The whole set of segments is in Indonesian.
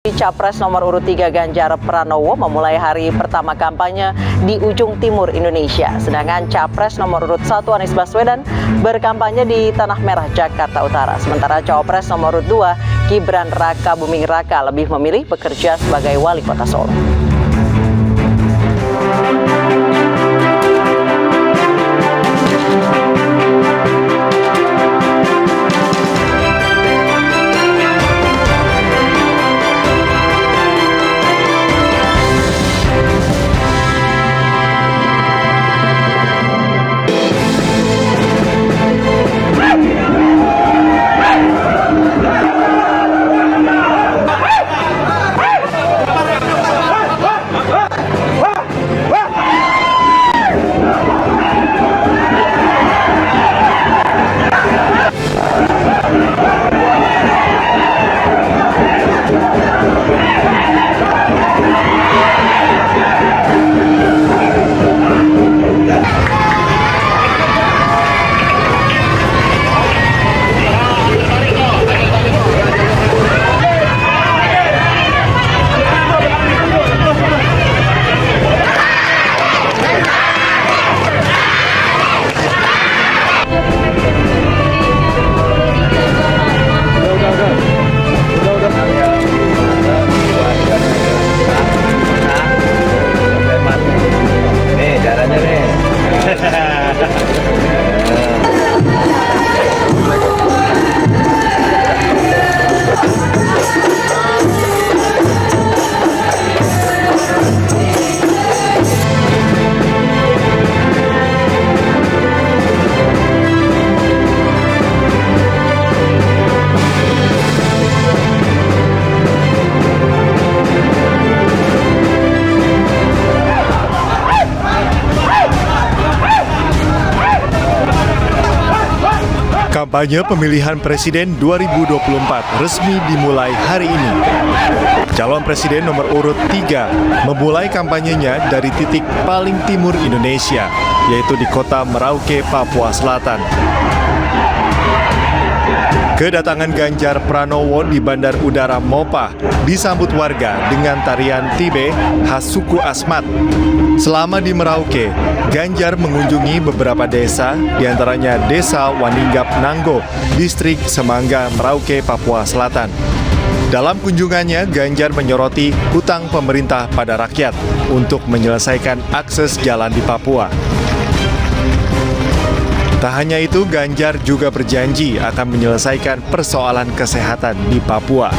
Capres nomor urut 3 Ganjar Pranowo memulai hari pertama kampanye di ujung timur Indonesia. Sedangkan Capres nomor urut 1 Anies Baswedan berkampanye di Tanah Merah, Jakarta Utara. Sementara Cawapres nomor urut 2 Gibran Rakabuming Raka lebih memilih bekerja sebagai wali kota Solo. Kampanye pemilihan presiden 2024 resmi dimulai hari ini. Calon presiden nomor urut 3 memulai kampanyenya dari titik paling timur Indonesia, yaitu di kota Merauke, Papua Selatan. Kedatangan Ganjar Pranowo di Bandar Udara Mopah disambut warga dengan tarian tibe khas suku Asmat. Selama di Merauke, Ganjar mengunjungi beberapa desa, diantaranya Desa Waninggap Nanggo, Distrik Semangga, Merauke, Papua Selatan. Dalam kunjungannya, Ganjar menyoroti hutang pemerintah pada rakyat untuk menyelesaikan akses jalan di Papua. Tak hanya itu, Ganjar juga berjanji akan menyelesaikan persoalan kesehatan di Papua.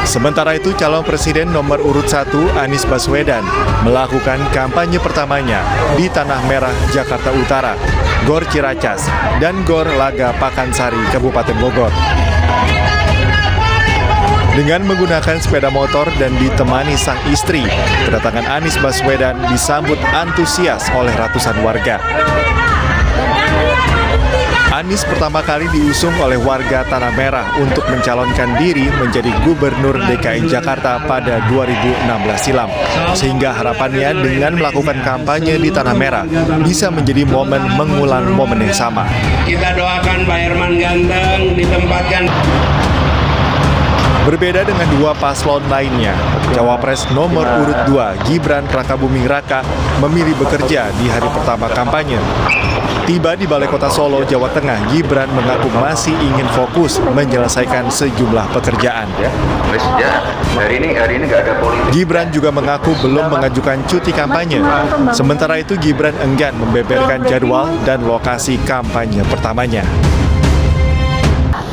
Sementara itu, calon presiden nomor urut 1 Anies Baswedan melakukan kampanye pertamanya di Tanah Merah, Jakarta Utara, Gor Ciracas, dan Gor Laga Pakansari, Kabupaten Bogor. Dengan menggunakan sepeda motor dan ditemani sang istri, kedatangan Anies Baswedan disambut antusias oleh ratusan warga. Anies pertama kali diusung oleh warga Tanah Merah untuk mencalonkan diri menjadi Gubernur DKI Jakarta pada 2016 silam. Sehingga harapannya dengan melakukan kampanye di Tanah Merah bisa menjadi momen mengulang momen yang sama. Kita doakan Pak Herman ganteng ditempatkan. Berbeda dengan dua paslon lainnya, Cawapres nomor urut 2 Gibran Rakabuming Raka memilih bekerja di hari pertama kampanye. Tiba di Balai Kota Solo, Jawa Tengah, Gibran mengaku masih ingin fokus menyelesaikan sejumlah pekerjaan. Hari ini nggak ada politik. Gibran juga mengaku belum mengajukan cuti kampanye. Sementara itu, Gibran enggan membeberkan jadwal dan lokasi kampanye pertamanya.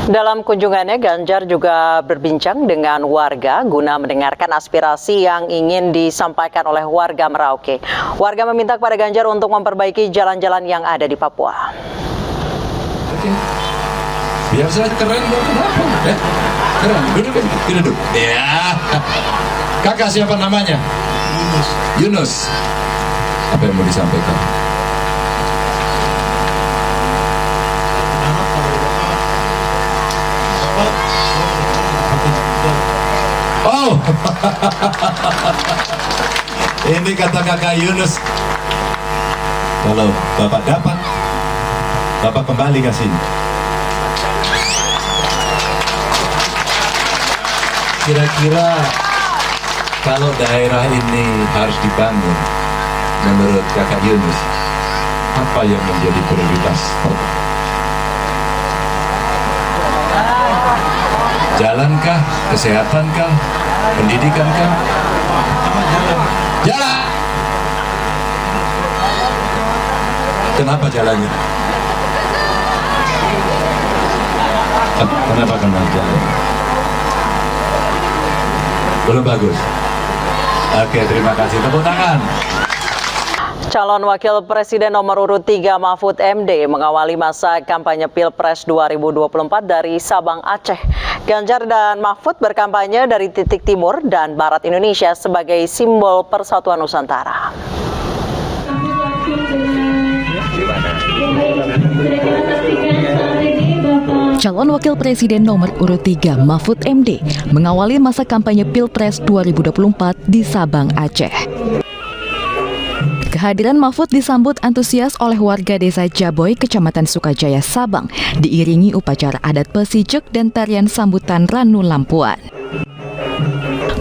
Dalam kunjungannya, Ganjar juga berbincang dengan warga guna mendengarkan aspirasi yang ingin disampaikan oleh warga Merauke. Warga meminta kepada Ganjar untuk memperbaiki jalan-jalan yang ada di Papua. Oke. Biar saya keren, kenapa? Ya? Keren, duduk. Ya. Kakak siapa namanya? Yunus. Apa yang mau disampaikan? Oh, ini kata kakak Yunus. Kalau Bapak dapat, Bapak kembali ke sini. Kira-kira kalau daerah ini harus dibangun, menurut Kakak Yunus, apa yang menjadi prioritas? Jalankah, kesehatankah, pendidikan-kah? Jalan. Kenapa jalannya? Kenapa jalan? Belum bagus. Oke, terima kasih. Tepuk tangan. Calon Wakil Presiden nomor urut 3 Mahfud MD mengawali masa kampanye Pilpres 2024 dari Sabang, Aceh. Ganjar dan Mahfud berkampanye dari titik timur dan barat Indonesia sebagai simbol persatuan Nusantara. Calon Wakil Presiden nomor urut 3 Mahfud MD mengawali masa kampanye Pilpres 2024 di Sabang, Aceh. Kehadiran Mahfud disambut antusias oleh warga desa Jaboy, Kecamatan Sukajaya, Sabang, diiringi upacara adat Pesijek dan tarian sambutan Ranu Lampuan.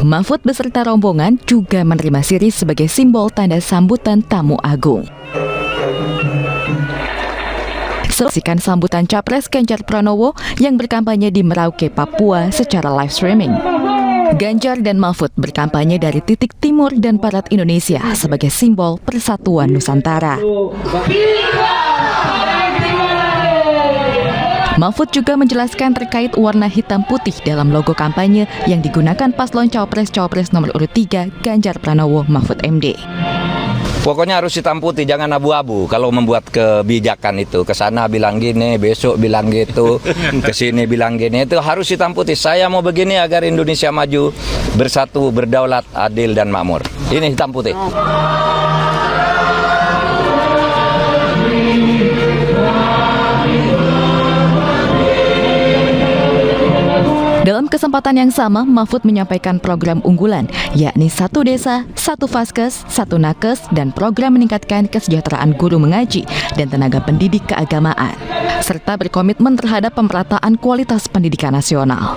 Mahfud beserta rombongan juga menerima sirih sebagai simbol tanda sambutan tamu agung. Saksikan sambutan Capres Ganjar Pranowo yang berkampanye di Merauke, Papua secara live streaming. Ganjar dan Mahfud berkampanye dari titik timur dan barat Indonesia sebagai simbol persatuan Nusantara. Mahfud juga menjelaskan terkait warna hitam putih dalam logo kampanye yang digunakan paslon Cawapres nomor urut 3 Ganjar Pranowo Mahfud MD. Pokoknya harus hitam putih, jangan abu-abu. Kalau membuat kebijakan itu, ke sana bilang gini, besok bilang gitu, ke sini bilang gini, itu harus hitam putih. Saya mau begini agar Indonesia maju, bersatu, berdaulat, adil dan makmur. Ini hitam putih. Dalam kesempatan yang sama, Mahfud menyampaikan program unggulan, yakni 1 desa, 1 vaskes, 1 nakes, dan program meningkatkan kesejahteraan guru mengaji dan tenaga pendidik keagamaan, serta berkomitmen terhadap pemerataan kualitas pendidikan nasional.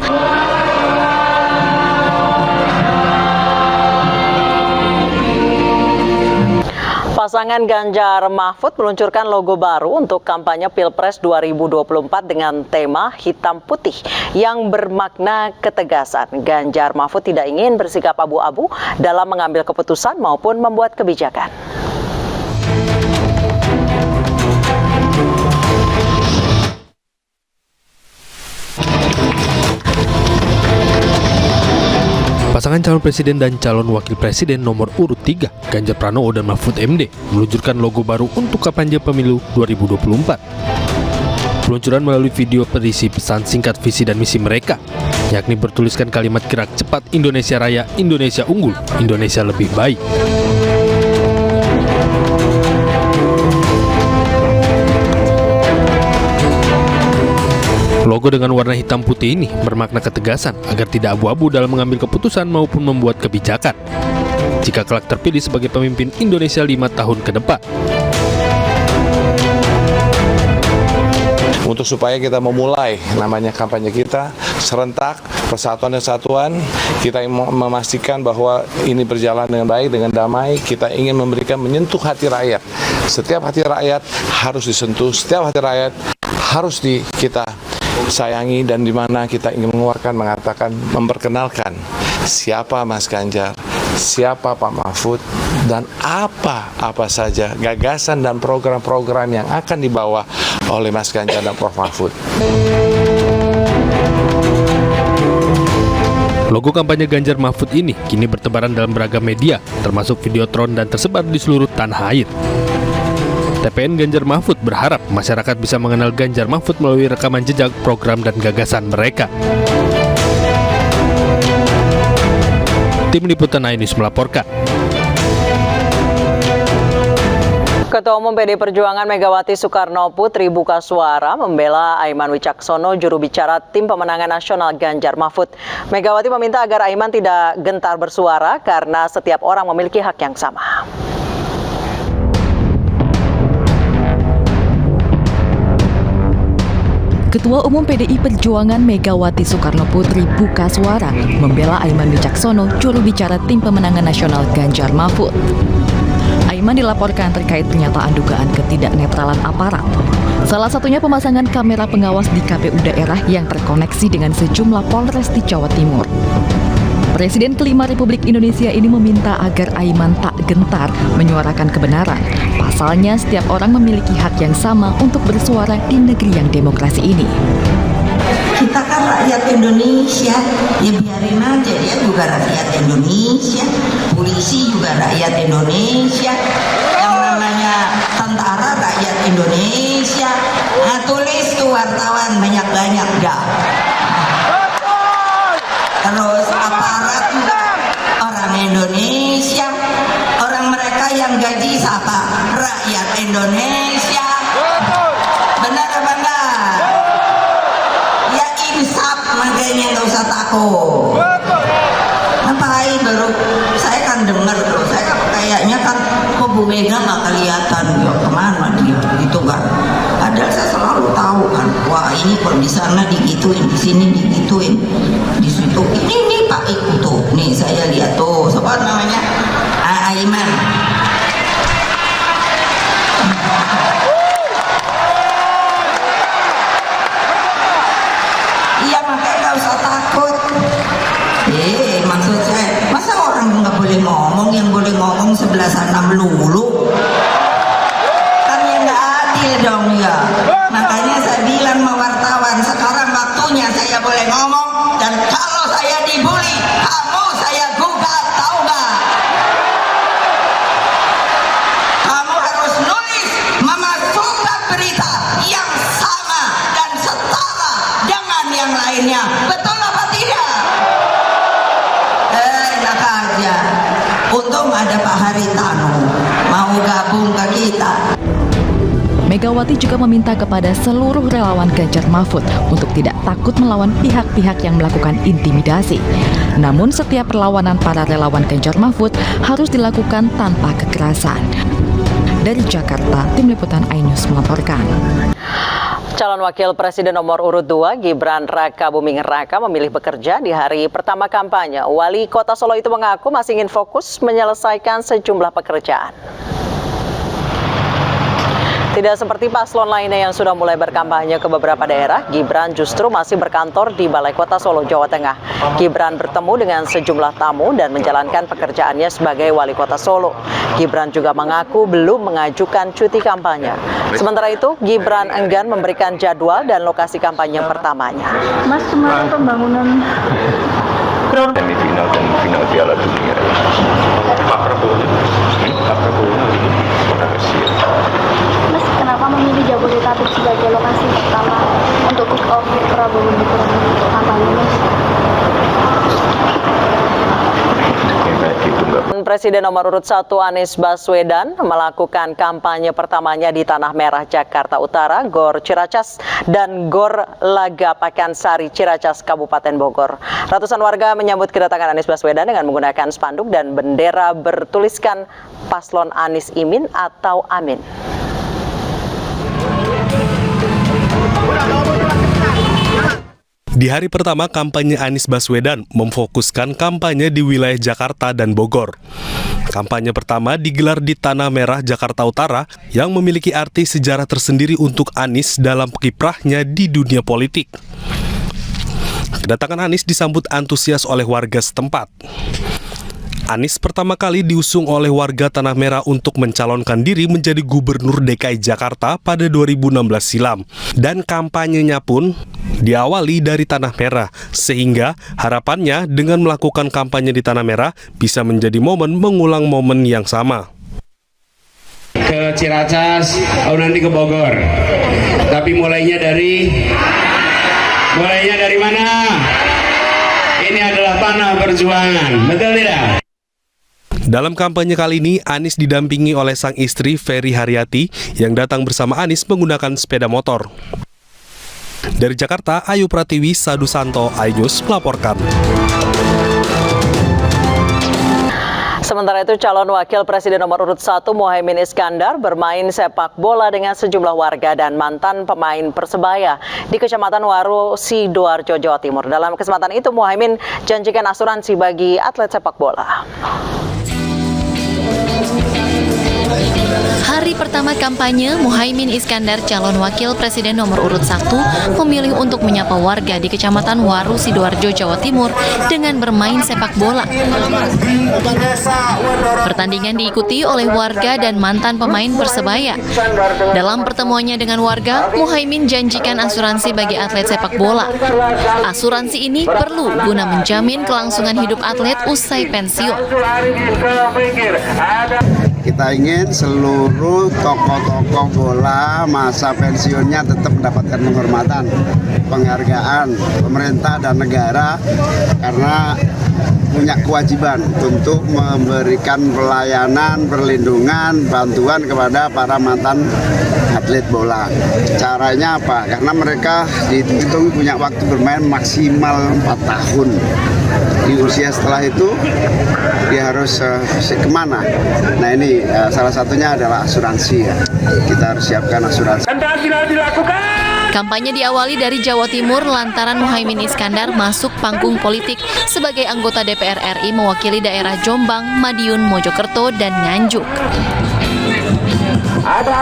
Pasangan Ganjar Mahfud meluncurkan logo baru untuk kampanye Pilpres 2024 dengan tema hitam putih yang bermakna ketegasan. Ganjar Mahfud tidak ingin bersikap abu-abu dalam mengambil keputusan maupun membuat kebijakan. Pasangan calon presiden dan calon wakil presiden nomor urut 3, Ganjar Pranowo dan Mahfud MD, meluncurkan logo baru untuk kampanye pemilu 2024. Peluncuran melalui video berisi pesan singkat visi dan misi mereka, yakni bertuliskan kalimat gerak cepat Indonesia Raya, Indonesia Unggul, Indonesia Lebih Baik. Logo dengan warna hitam putih ini bermakna ketegasan agar tidak abu-abu dalam mengambil keputusan maupun membuat kebijakan jika kelak terpilih sebagai pemimpin Indonesia 5 tahun ke depan. Untuk supaya kita memulai namanya kampanye kita serentak, persatuan dan kesatuan, kita memastikan bahwa ini berjalan dengan baik, dengan damai. Kita ingin menyentuh hati rakyat. Setiap hati rakyat harus disentuh, setiap hati rakyat harus kita sayangi, dan di mana kita ingin mengatakan, memperkenalkan siapa Mas Ganjar, siapa Pak Mahfud, dan apa saja gagasan dan program-program yang akan dibawa oleh Mas Ganjar dan Prof Mahfud. Logo kampanye Ganjar Mahfud ini kini bertebaran dalam beragam media, termasuk videotron dan tersebar di seluruh tanah air. TPN Ganjar Mahfud berharap masyarakat bisa mengenal Ganjar Mahfud melalui rekaman jejak, program, dan gagasan mereka. Tim Liputan Ainus melaporkan. Ketua Umum PD Perjuangan Megawati Soekarno Putri buka suara membela Aiman Wicaksono, juru bicara tim pemenangan nasional Ganjar Mahfud. Megawati meminta agar Aiman tidak gentar bersuara karena setiap orang memiliki hak yang sama. Ketua Umum PDI Perjuangan Megawati Soekarnoputri buka suara membela Aiman Wicaksono, juru bicara tim pemenangan nasional Ganjar Mahfud. Aiman dilaporkan terkait pernyataan dugaan ketidaknetralan aparat. Salah satunya pemasangan kamera pengawas di KPU daerah yang terkoneksi dengan sejumlah Polres di Jawa Timur. Presiden kelima Republik Indonesia ini meminta agar Aiman tak gentar menyuarakan kebenaran. Pasalnya, setiap orang memiliki hak yang sama untuk bersuara di negeri yang demokrasi ini. Kita kan rakyat Indonesia, ya biarin aja, dia juga rakyat Indonesia, polisi juga rakyat Indonesia, yang namanya tentara rakyat Indonesia. Nah, tulis tuh wartawan banyak-banyak dah. Terus aparat juga orang Indonesia, orang mereka yang gaji siapa? Rakyat Indonesia. Benar apa enggak? Ya insaf, makanya nggak usah takut. Ngapain baru? Saya kan dengar tuh, saya kayaknya kan kok Bu Mega nggak kelihatan, ya kemana dia gitu kan? Padahal saya selalu tahu kan, wah ini kok di sana digituin, di sini digituin, di situ ini Pak Iku tuh, nih saya lihat tuh, siapa namanya? Aiman. Iya makanya nggak usah takut. Maksud saya, masa orang nggak boleh ngomong, yang boleh ngomong sebelah sana melulu? Kan ya nggak adil dong ya. Makanya saya bilang sama wartawan, sekarang waktunya saya boleh ngomong, dan kalau saya dibully, kamu saya gugat, tahu nggak? Kamu harus nulis memasukkan berita yang sama dan setara dengan yang lainnya. Betul apa tidak? Enak aja. Untung ada Pak Haritanu mau gabung ke kita. Megawati juga meminta kepada seluruh relawan Ganjar Mahfud untuk tidak takut melawan pihak-pihak yang melakukan intimidasi. Namun setiap perlawanan para relawan Ganjar Mahfud harus dilakukan tanpa kekerasan. Dari Jakarta, Tim Liputan iNews melaporkan. Calon Wakil Presiden nomor urut 2 Gibran Raka Buming Raka memilih bekerja di hari pertama kampanye. Wali Kota Solo itu mengaku masih ingin fokus menyelesaikan sejumlah pekerjaan. Tidak seperti paslon lainnya yang sudah mulai berkampanye ke beberapa daerah, Gibran justru masih berkantor di Balai Kota Solo, Jawa Tengah. Gibran bertemu dengan sejumlah tamu dan menjalankan pekerjaannya sebagai Wali Kota Solo. Gibran juga mengaku belum mengajukan cuti kampanye. Sementara itu, Gibran enggan memberikan jadwal dan lokasi kampanye pertamanya. Mas, semangat pembangunan semifinal dan final Piala Dunia. Pak Prabowo, Mas, kenapa memilih Jabodetabek sebagai lokasi pertama untuk kick off Prabowo untuk kampanye, Mas? Presiden nomor urut 1 Anies Baswedan melakukan kampanye pertamanya di Tanah Merah, Jakarta Utara, Gor Ciracas, dan Gor Laga Pakansari, Ciracas, Kabupaten Bogor. Ratusan warga menyambut kedatangan Anies Baswedan dengan menggunakan spanduk dan bendera bertuliskan Paslon Anies Imin atau Amin. Di hari pertama kampanye Anies Baswedan memfokuskan kampanye di wilayah Jakarta dan Bogor. Kampanye pertama digelar di Tanah Merah, Jakarta Utara yang memiliki arti sejarah tersendiri untuk Anies dalam kiprahnya di dunia politik. Kedatangan Anies disambut antusias oleh warga setempat. Anies pertama kali diusung oleh warga Tanah Merah untuk mencalonkan diri menjadi Gubernur DKI Jakarta pada 2016 silam. Dan kampanyenya pun diawali dari Tanah Merah, sehingga harapannya dengan melakukan kampanye di Tanah Merah bisa menjadi momen mengulang momen yang sama. Ke Ciracas, nanti ke Bogor. Tapi mulainya dari mana? Ini adalah tanah perjuangan, betul tidak? Dalam kampanye kali ini, Anies didampingi oleh sang istri Ferry Haryati yang datang bersama Anies menggunakan sepeda motor. Dari Jakarta, Ayu Pratiwi, Sadu Santo, iNews melaporkan. Sementara itu, calon wakil presiden nomor urut 1 Muhaimin Iskandar bermain sepak bola dengan sejumlah warga dan mantan pemain Persebaya di Kecamatan Waru, Sidoarjo, Jawa Timur. Dalam kesempatan itu, Muhaimin janjikan asuransi bagi atlet sepak bola. Hari pertama kampanye, Muhaimin Iskandar, calon wakil presiden nomor urut 1, memilih untuk menyapa warga di Kecamatan Waru, Sidoarjo, Jawa Timur dengan bermain sepak bola. Pertandingan diikuti oleh warga dan mantan pemain Persebaya. Dalam pertemuannya dengan warga, Muhaimin janjikan asuransi bagi atlet sepak bola. Asuransi ini perlu guna menjamin kelangsungan hidup atlet usai pensiun. Kita ingin seluruh tokoh-tokoh bola masa pensiunnya tetap mendapatkan penghormatan, penghargaan pemerintah dan negara karena punya kewajiban untuk memberikan pelayanan, perlindungan, bantuan kepada para mantan atlet bola. Caranya apa? Karena mereka dihitung punya waktu bermain maksimal 4 tahun. Di usia setelah itu dia harus kemana? Nah ini salah satunya adalah asuransi ya. Kita harus siapkan asuransi. Kampanye diawali dari Jawa Timur lantaran Muhaimin Iskandar masuk panggung politik sebagai anggota DPR RI mewakili daerah Jombang, Madiun, Mojokerto, dan Nganjuk.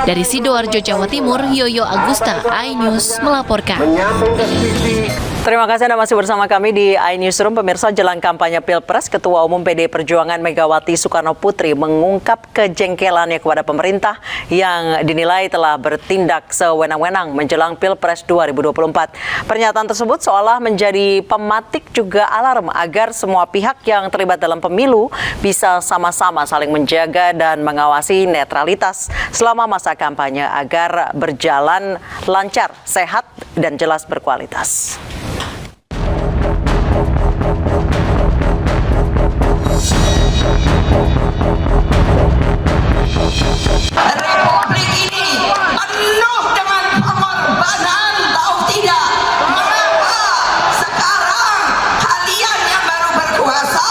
Dari Sidoarjo, Jawa Timur, Yoyo Agusta, iNews melaporkan. Terima kasih Anda masih bersama kami di iNewsroom. Pemirsa, jelang kampanye Pilpres, Ketua Umum PDI Perjuangan Megawati Soekarno Putri mengungkap kejengkelannya kepada pemerintah yang dinilai telah bertindak sewenang-wenang menjelang Pilpres 2024. Pernyataan tersebut seolah menjadi pematik juga alarm agar semua pihak yang terlibat dalam pemilu bisa sama-sama saling menjaga dan mengawasi netralitas selama masa kampanye agar berjalan lancar, sehat, dan jelas berkualitas. Republik ini penuh dengan pengorbanan, tahu tidak? Mengapa sekarang kalian yang baru berkuasa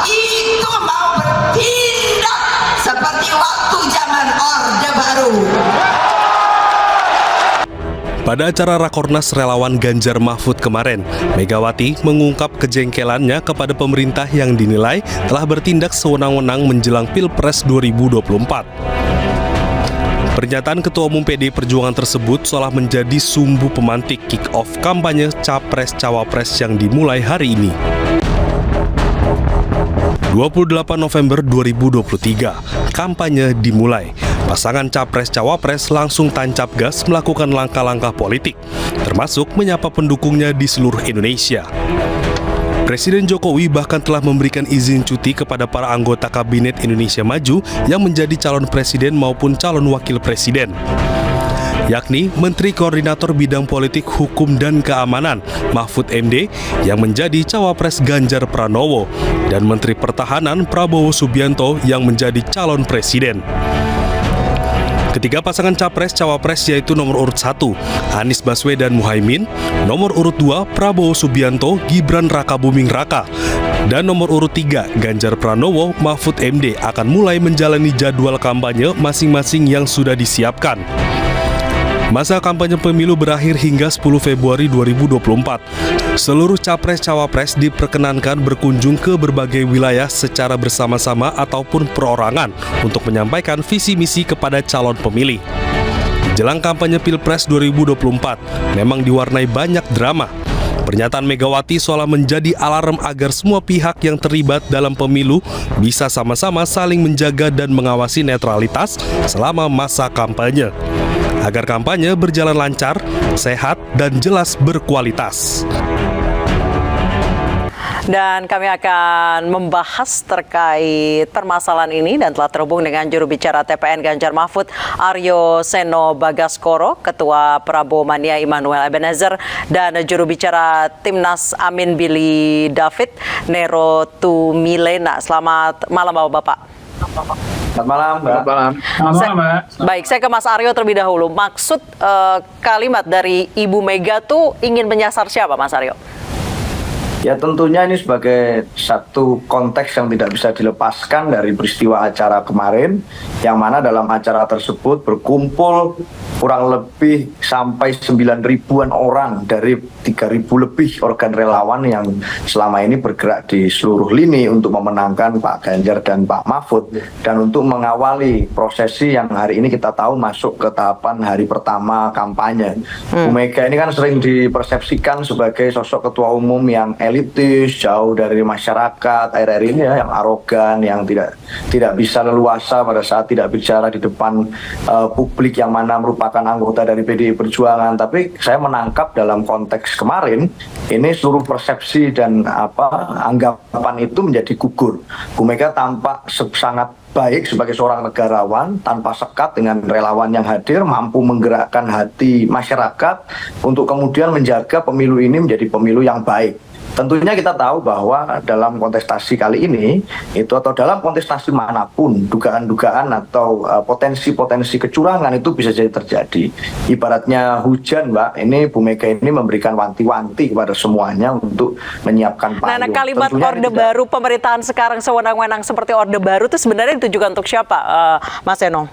itu mau bertindak seperti waktu zaman Orde Baru? Pada acara Rakornas Relawan Ganjar Mahfud kemarin, Megawati mengungkap kejengkelannya kepada pemerintah yang dinilai telah bertindak sewenang-wenang menjelang Pilpres 2024. Pernyataan Ketua Umum PDI Perjuangan tersebut seolah menjadi sumbu pemantik kick-off kampanye Capres-Cawapres yang dimulai hari ini. 28 November 2023, kampanye dimulai. Pasangan Capres-Cawapres langsung tancap gas melakukan langkah-langkah politik, termasuk menyapa pendukungnya di seluruh Indonesia. Presiden Jokowi bahkan telah memberikan izin cuti kepada para anggota Kabinet Indonesia Maju yang menjadi calon presiden maupun calon wakil presiden, yakni Menteri Koordinator Bidang Politik, Hukum, dan Keamanan Mahfud MD yang menjadi Cawapres Ganjar Pranowo dan Menteri Pertahanan Prabowo Subianto yang menjadi calon presiden. Ketiga pasangan Capres-Cawapres yaitu nomor urut 1, Anies Baswedan Muhaimin, nomor urut 2, Prabowo Subianto, Gibran Rakabuming Raka, dan nomor urut 3, Ganjar Pranowo, Mahfud MD akan mulai menjalani jadwal kampanye masing-masing yang sudah disiapkan. Masa kampanye pemilu berakhir hingga 10 Februari 2024. Seluruh Capres-Cawapres diperkenankan berkunjung ke berbagai wilayah secara bersama-sama ataupun perorangan untuk menyampaikan visi misi kepada calon pemilih. Jelang kampanye Pilpres 2024 memang diwarnai banyak drama. Pernyataan Megawati seolah menjadi alarm agar semua pihak yang terlibat dalam pemilu bisa sama-sama saling menjaga dan mengawasi netralitas selama masa kampanye, agar kampanye berjalan lancar, sehat, dan jelas berkualitas. Dan kami akan membahas terkait permasalahan ini dan telah terhubung dengan juru bicara TPN Ganjar Mahfud, Aryo Seno Bagaskoro, Ketua Prabowo Mania Immanuel Ebenezer, dan juru bicara Timnas Amin Billy David, Nero Tumilena. Selamat malam Bapak-Bapak. Selamat malam, Mbak. Selamat malam, Baik, saya ke Mas Aryo terlebih dahulu. Maksud kalimat dari Ibu Mega tuh ingin menyasar siapa, Mas Aryo? Ya tentunya ini sebagai satu konteks yang tidak bisa dilepaskan dari peristiwa acara kemarin, yang mana dalam acara tersebut berkumpul kurang lebih sampai 9.000-an orang dari 3.000 lebih organ relawan yang selama ini bergerak di seluruh lini untuk memenangkan Pak Ganjar dan Pak Mahfud, dan untuk mengawali prosesi yang hari ini kita tahu masuk ke tahapan hari pertama kampanye. Bu Mega ini kan sering dipersepsikan sebagai sosok ketua umum yang elitis, jauh dari masyarakat, akhir-akhir ini ya, yang arogan, yang tidak bisa leluasa pada saat tidak bicara di depan publik yang mana merupakan anggota dari PDI Perjuangan. Tapi saya menangkap dalam konteks kemarin ini seluruh persepsi dan anggapan itu menjadi gugur. Bu Mega tampak sangat baik sebagai seorang negarawan, tanpa sekat dengan relawan yang hadir, mampu menggerakkan hati masyarakat untuk kemudian menjaga pemilu ini menjadi pemilu yang baik. Tentunya kita tahu bahwa dalam kontestasi kali ini atau dalam kontestasi manapun, dugaan-dugaan atau potensi-potensi kecurangan itu bisa jadi terjadi. Ibaratnya hujan, Mbak, ini Bu Mega ini memberikan wanti-wanti kepada semuanya untuk menyiapkan payung. Nah, kalimat Orde Baru pemerintahan sekarang sewenang-wenang seperti Orde Baru itu sebenarnya ditujukan untuk siapa, Mas Eno?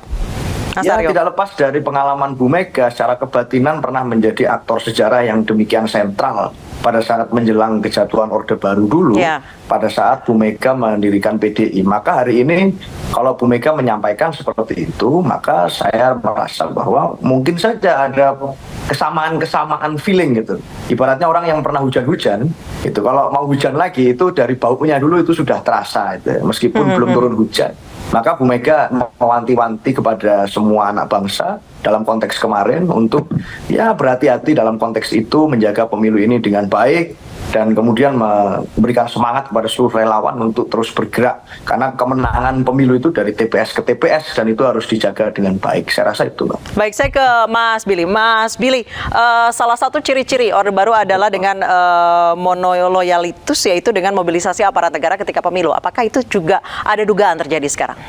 Ya, tidak lepas dari pengalaman Bu Mega secara kebatinan pernah menjadi aktor sejarah yang demikian sentral pada saat menjelang kejatuhan Orde Baru dulu, pada saat Bu Mega mendirikan PDI. Maka hari ini kalau Bu Mega menyampaikan seperti itu, maka saya merasa bahwa mungkin saja ada kesamaan feeling gitu. Ibaratnya orang yang pernah hujan-hujan, itu kalau mau hujan lagi itu dari baunya dulu itu sudah terasa, itu, meskipun belum turun hujan. Maka Bu Mega mewanti-wanti kepada semua anak bangsa dalam konteks kemarin untuk ya berhati-hati dalam konteks itu, menjaga pemilu ini dengan baik, dan kemudian memberikan semangat kepada seluruh relawan untuk terus bergerak, karena kemenangan pemilu itu dari TPS ke TPS dan itu harus dijaga dengan baik. Saya rasa itu, Mbak. Baik, saya ke Mas Billy. Mas Billy, salah satu ciri-ciri Orde Baru adalah dengan monoloyalitas, yaitu dengan mobilisasi aparat negara ketika pemilu. Apakah itu juga ada dugaan terjadi sekarang?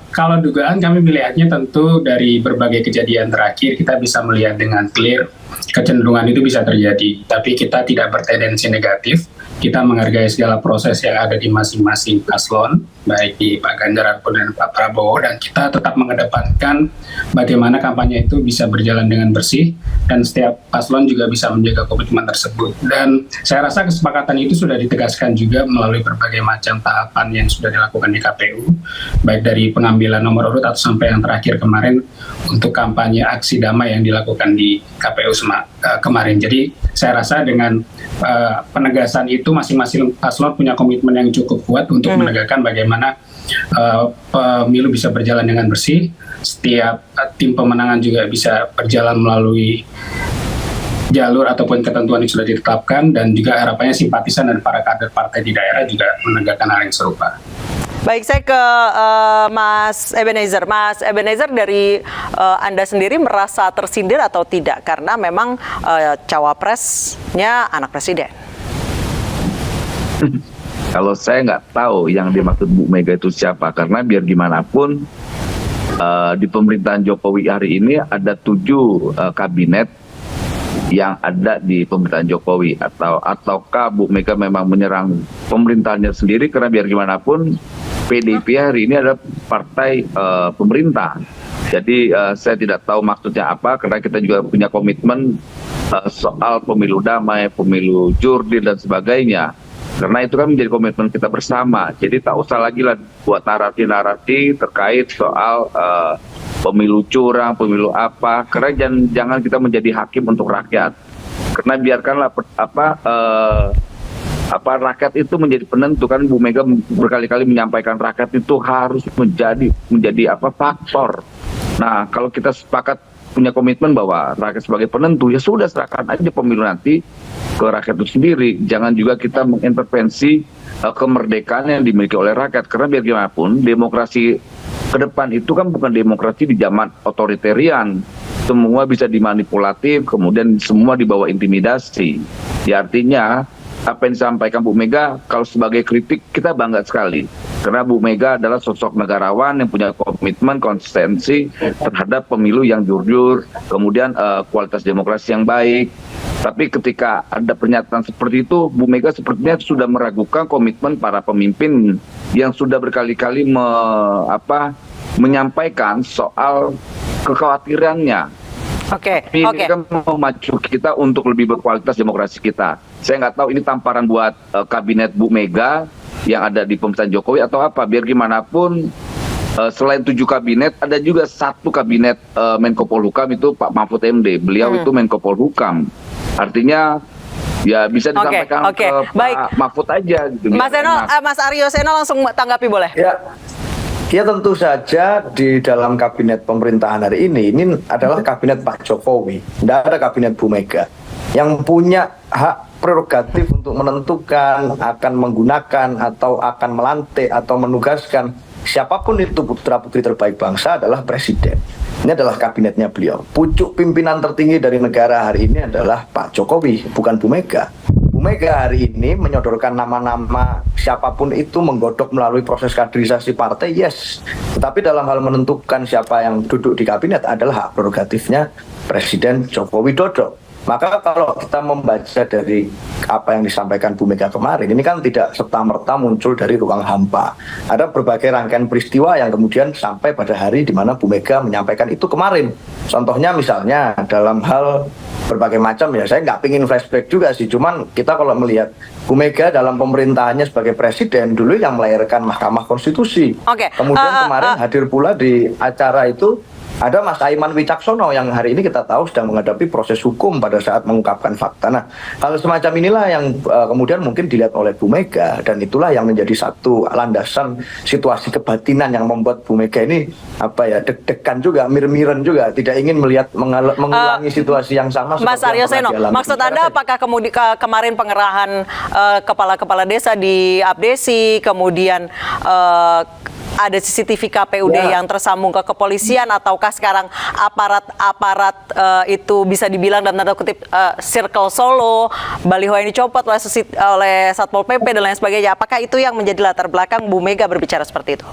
Kalau dugaan, kami melihatnya tentu dari berbagai kejadian terakhir kita bisa melihat dengan clear kecenderungan itu bisa terjadi, tapi kita tidak bertendensi negatif. Kita menghargai segala proses yang ada di masing-masing paslon, baik di Pak Ganjar ataupun dan Pak Prabowo, dan kita tetap mengedepankan bagaimana kampanye itu bisa berjalan dengan bersih, dan setiap paslon juga bisa menjaga komitmen tersebut. Dan saya rasa kesepakatan itu sudah ditegaskan juga melalui berbagai macam tahapan yang sudah dilakukan di KPU, baik dari pengambilan nomor urut atau sampai yang terakhir kemarin untuk kampanye aksi damai yang dilakukan di KPU kemarin. Jadi saya rasa dengan penegasan itu masing-masing paslon punya komitmen yang cukup kuat untuk menegakkan bagaimana pemilu bisa berjalan dengan bersih. Setiap tim pemenangan juga bisa berjalan melalui jalur ataupun ketentuan yang sudah ditetapkan, dan juga harapannya simpatisan dan para kader partai di daerah juga menegakkan hal yang serupa. Baik, saya ke Mas Ebenezer. Mas Ebenezer, dari Anda sendiri merasa tersindir atau tidak? Karena memang cawapresnya anak presiden. Kalau saya nggak tahu yang dimaksud Bu Mega itu siapa, karena biar gimana pun di pemerintahan Jokowi hari ini ada 7 kabinet yang ada di pemerintahan Jokowi, ataukah Bu Mega memang menyerang pemerintahannya sendiri, karena biar gimana pun PDIP hari ini adalah partai pemerintah. Jadi saya tidak tahu maksudnya apa, karena kita juga punya komitmen soal pemilu damai, pemilu jurdil dan sebagainya. Karena itu kan menjadi komitmen kita bersama. Jadi tak usah lagi lah buat narasi-narasi terkait soal pemilu curang, pemilu apa. Karena jangan kita menjadi hakim untuk rakyat. Karena biarkanlah rakyat itu menjadi penentu. Kan Bu Mega berkali-kali menyampaikan rakyat itu harus menjadi faktor. Nah, kalau kita sepakat punya komitmen bahwa rakyat sebagai penentu, ya sudah, serahkan aja pemilu nanti ke rakyat itu sendiri. Jangan juga kita mengintervensi kemerdekaan yang dimiliki oleh rakyat, karena biar gimana pun demokrasi ke depan itu kan bukan demokrasi di zaman otoritarian. Semua bisa dimanipulatif, kemudian semua dibawa intimidasi. Ya, artinya apa yang disampaikan Bu Mega, kalau sebagai kritik kita bangga sekali. Karena Bu Mega adalah sosok negarawan yang punya komitmen, konsistensi terhadap pemilu yang jujur, kemudian kualitas demokrasi yang baik. Tapi ketika ada pernyataan seperti itu, Bu Mega sepertinya sudah meragukan komitmen para pemimpin yang sudah berkali-kali menyampaikan soal kekhawatirannya. Ini kan memacu kita untuk lebih berkualitas demokrasi kita. Saya nggak tahu ini tamparan buat kabinet Bu Mega yang ada di pemerintahan Jokowi atau apa. Biar gimana pun, selain 7 kabinet, ada juga 1 kabinet Menko Polhukam, itu Pak Mahfud MD. Beliau itu Menko Polhukam. Artinya ya bisa disampaikan ke Pak Mahfud aja. Gitu. Mas Aryo Seno langsung tanggapi boleh? Ya tentu saja di dalam kabinet pemerintahan hari ini adalah kabinet Pak Jokowi. Tidak ada kabinet Bu Mega. Yang punya hak prerogatif untuk menentukan akan menggunakan atau akan melantik atau menugaskan siapapun itu putra-putri terbaik bangsa adalah Presiden. Ini adalah kabinetnya beliau. Pucuk pimpinan tertinggi dari negara hari ini adalah Pak Jokowi, bukan Bu Mega. Bu Mega hari ini menyodorkan nama-nama siapapun itu, menggodok melalui proses kaderisasi partai, yes. Tetapi dalam hal menentukan siapa yang duduk di kabinet adalah hak prerogatifnya Presiden Joko Widodo. Maka kalau kita membaca dari apa yang disampaikan Bu Mega kemarin, ini kan tidak serta-merta muncul dari ruang hampa. Ada berbagai rangkaian peristiwa yang kemudian sampai pada hari di mana Bu Mega menyampaikan itu kemarin. Contohnya misalnya dalam hal berbagai macam, ya saya nggak pingin flashback juga sih, cuman kita kalau melihat Bu Mega dalam pemerintahannya sebagai presiden dulu yang melahirkan Mahkamah Konstitusi. Kemudian kemarin hadir pula di acara itu ada Mas Aiman Wicaksono yang hari ini kita tahu sedang menghadapi proses hukum pada saat mengungkapkan fakta. Nah, hal semacam inilah yang kemudian mungkin dilihat oleh Bu Mega, dan itulah yang menjadi satu landasan situasi kebatinan yang membuat Bu Mega ini deg-degan juga, mir-miran juga, tidak ingin melihat mengulangi situasi yang sama. Mas Aryo Seno, maksud Anda apakah kemarin pengerahan kepala-kepala desa di Abdesi, kemudian ada CCTV KPUD yang tersambung ke kepolisian, ataukah sekarang aparat itu bisa dibilang dalam tanda kutip Circle Solo, baliho yang dicopot oleh Satpol PP dan lain sebagainya? Apakah itu yang menjadi latar belakang Bu Mega berbicara seperti itu?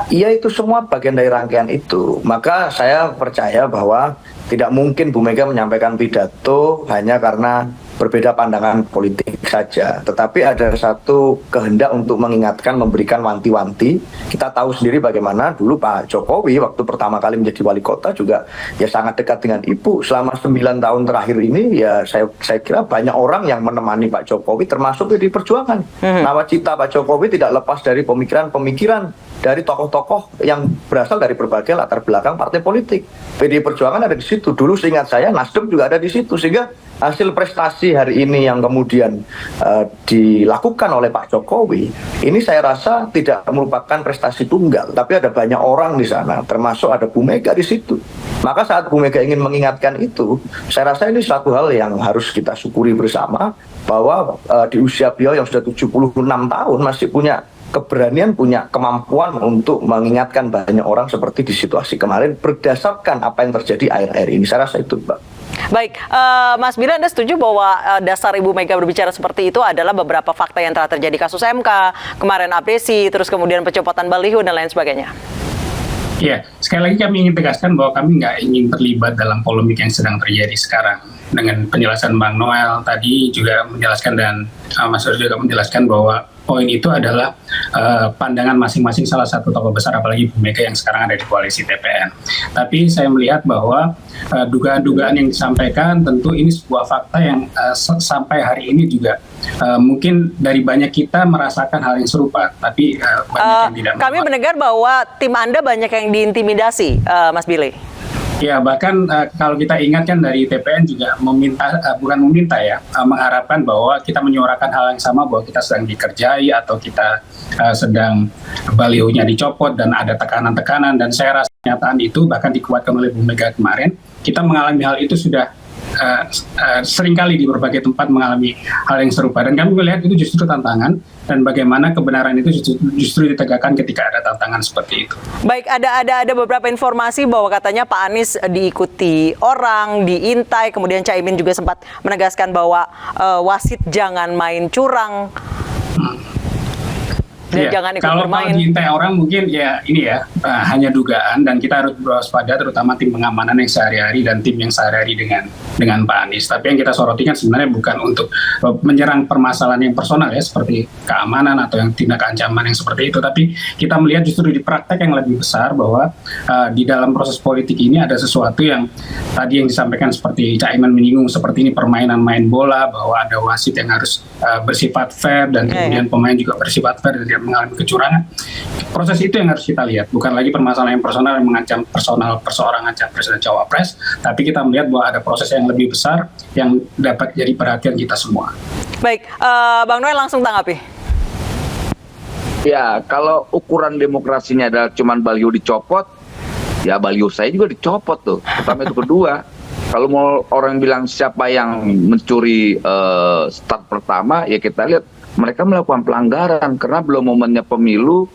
Iya, itu semua bagian dari rangkaian itu. Maka saya percaya bahwa tidak mungkin Bu Mega menyampaikan pidato hanya karena berbeda pandangan politik saja, tetapi ada satu kehendak untuk mengingatkan, memberikan wanti-wanti. Kita tahu sendiri bagaimana dulu Pak Jokowi waktu pertama kali menjadi wali kota juga ya sangat dekat dengan Ibu. Selama 9 tahun terakhir ini ya saya kira banyak orang yang menemani Pak Jokowi, termasuk PDI Perjuangan. Nawacita Pak Jokowi tidak lepas dari pemikiran-pemikiran dari tokoh-tokoh yang berasal dari berbagai latar belakang partai politik. PDI Perjuangan ada di situ. Dulu seingat saya Nasdem juga ada di situ, sehingga hasil prestasi hari ini yang kemudian dilakukan oleh Pak Jokowi, ini saya rasa tidak merupakan prestasi tunggal, tapi ada banyak orang di sana, termasuk ada Bu Mega di situ. Maka saat Bu Mega ingin mengingatkan itu, saya rasa ini suatu hal yang harus kita syukuri bersama, bahwa di usia beliau yang sudah 76 tahun masih punya keberanian, punya kemampuan untuk mengingatkan banyak orang seperti di situasi kemarin berdasarkan apa yang terjadi akhir-akhir ini. Saya rasa itu, Mbak. Baik, Mas Bila, Anda setuju bahwa dasar Ibu Mega berbicara seperti itu adalah beberapa fakta yang telah terjadi, kasus MK, kemarin Abdesi, terus kemudian pencopotan baliho dan lain sebagainya? Ya, sekali lagi kami ingin tegaskan bahwa kami nggak ingin terlibat dalam polemik yang sedang terjadi sekarang. Dengan penjelasan Bang Noel tadi juga menjelaskan, dan Mas Aryo juga menjelaskan bahwa poin itu adalah pandangan masing-masing salah satu tokoh besar, apalagi Bu Mega yang sekarang ada di koalisi TPN. Tapi saya melihat bahwa dugaan-dugaan yang disampaikan tentu ini sebuah fakta yang sampai hari ini juga mungkin dari banyak kita merasakan hal yang serupa, tapi banyak yang tidak. Kami mendengar bahwa tim Anda banyak yang diintimidasi, Mas Billy. Ya, bahkan kalau kita ingat kan dari TPN juga mengharapkan bahwa kita menyuarakan hal yang sama, bahwa kita sedang dikerjai atau kita sedang balihonya dicopot dan ada tekanan-tekanan, dan saya rasa kenyataan itu bahkan dikuatkan oleh Bu Mega kemarin. Kita mengalami hal itu sudah seringkali di berbagai tempat mengalami hal yang serupa, dan kami melihat itu justru tantangan, dan bagaimana kebenaran itu justru ditegakkan ketika ada tantangan seperti itu. Baik, ada beberapa informasi bahwa katanya Pak Anies diikuti orang, diintai, kemudian Caimin juga sempat menegaskan bahwa wasit jangan main curang. Dan Iya, jangan ikut kalau bermain. diintai orang mungkin ya ini ya hanya dugaan, dan kita harus berwaspada terutama tim pengamanan yang sehari-hari dan tim yang sehari-hari dengan Pak Anies. Tapi yang kita soroti kan sebenarnya bukan untuk menyerang permasalahan yang personal ya seperti keamanan atau yang tindak ancaman yang seperti itu, tapi kita melihat justru di praktek yang lebih besar bahwa di dalam proses politik ini ada sesuatu yang tadi yang disampaikan seperti Caimin menyinggung seperti ini permainan main bola, bahwa ada wasit yang harus bersifat fair dan kemudian pemain juga bersifat fair dan tidak mengalami kecurangan. Proses itu yang harus kita lihat, bukan lagi permasalahan yang personal yang mengancam personal perseorangan capres dan cawapres, tapi kita melihat bahwa ada proses yang lebih besar yang dapat jadi perhatian kita semua. Baik, Bang Noel langsung tanggapi. Ya, kalau ukuran demokrasinya adalah cuman baliho dicopot, ya baliho saya juga dicopot tuh. Pertama itu. Kedua, kalau mau orang bilang siapa yang mencuri start pertama, ya kita lihat mereka melakukan pelanggaran karena belum momennya pemilu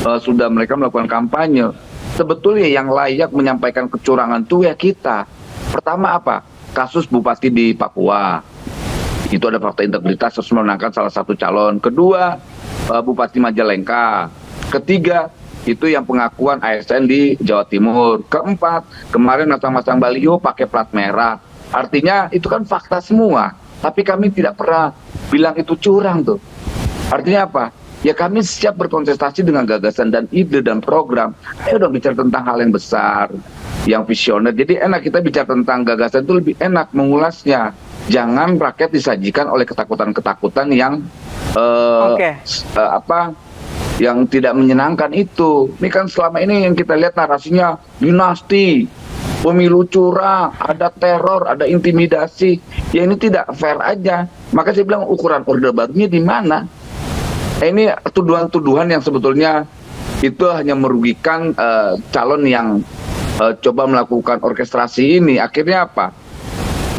sudah mereka melakukan kampanye. Sebetulnya yang layak menyampaikan kecurangan itu ya kita. Pertama apa? Kasus Bupati di Papua. Itu ada fakta integritas harus memenangkan salah satu calon. Kedua, Bupati Majalengka. Ketiga, itu yang pengakuan ASN di Jawa Timur. Keempat, kemarin masang-masang baliho pakai plat merah. Artinya itu kan fakta semua. Tapi kami tidak pernah bilang itu curang tuh. Artinya apa? Ya kami siap berkontestasi dengan gagasan dan ide dan program. Ayo dong bicara tentang hal yang besar, yang visioner. Jadi enak kita bicara tentang gagasan itu lebih enak mengulasnya. Jangan rakyat disajikan oleh ketakutan-ketakutan yang yang tidak menyenangkan itu. Ini kan selama ini yang kita lihat narasinya dinasti, pemilu curang, ada teror, ada intimidasi. Ya ini tidak fair aja. Maka saya bilang ukuran Orde Barunya di mana? Ini tuduhan-tuduhan yang sebetulnya itu hanya merugikan calon yang coba melakukan orkestrasi ini. Akhirnya apa?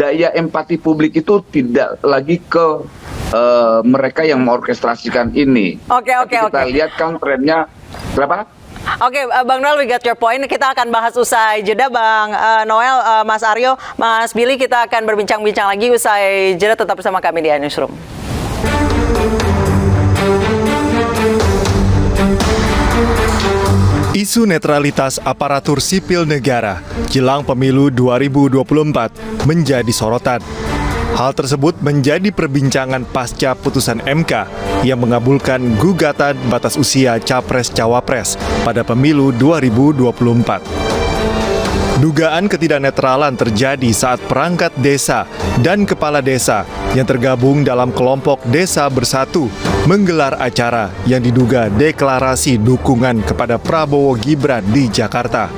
Daya empati publik itu tidak lagi ke mereka yang mengorkestrasikan ini. Oke. Kita lihat kan trennya berapa? Oke, Bang Noel, we got your point. Kita akan bahas usai jeda, Bang Noel, Mas Aryo, Mas Billy. Kita akan berbincang-bincang lagi usai jeda. Tetap bersama kami di iNewsroom. Isu netralitas aparatur sipil negara jelang pemilu 2024 menjadi sorotan. Hal tersebut menjadi perbincangan pasca putusan MK yang mengabulkan gugatan batas usia Capres-Cawapres pada pemilu 2024. Dugaan ketidaknetralan terjadi saat perangkat desa dan kepala desa yang tergabung dalam kelompok Desa Bersatu menggelar acara yang diduga deklarasi dukungan kepada Prabowo Gibran di Jakarta.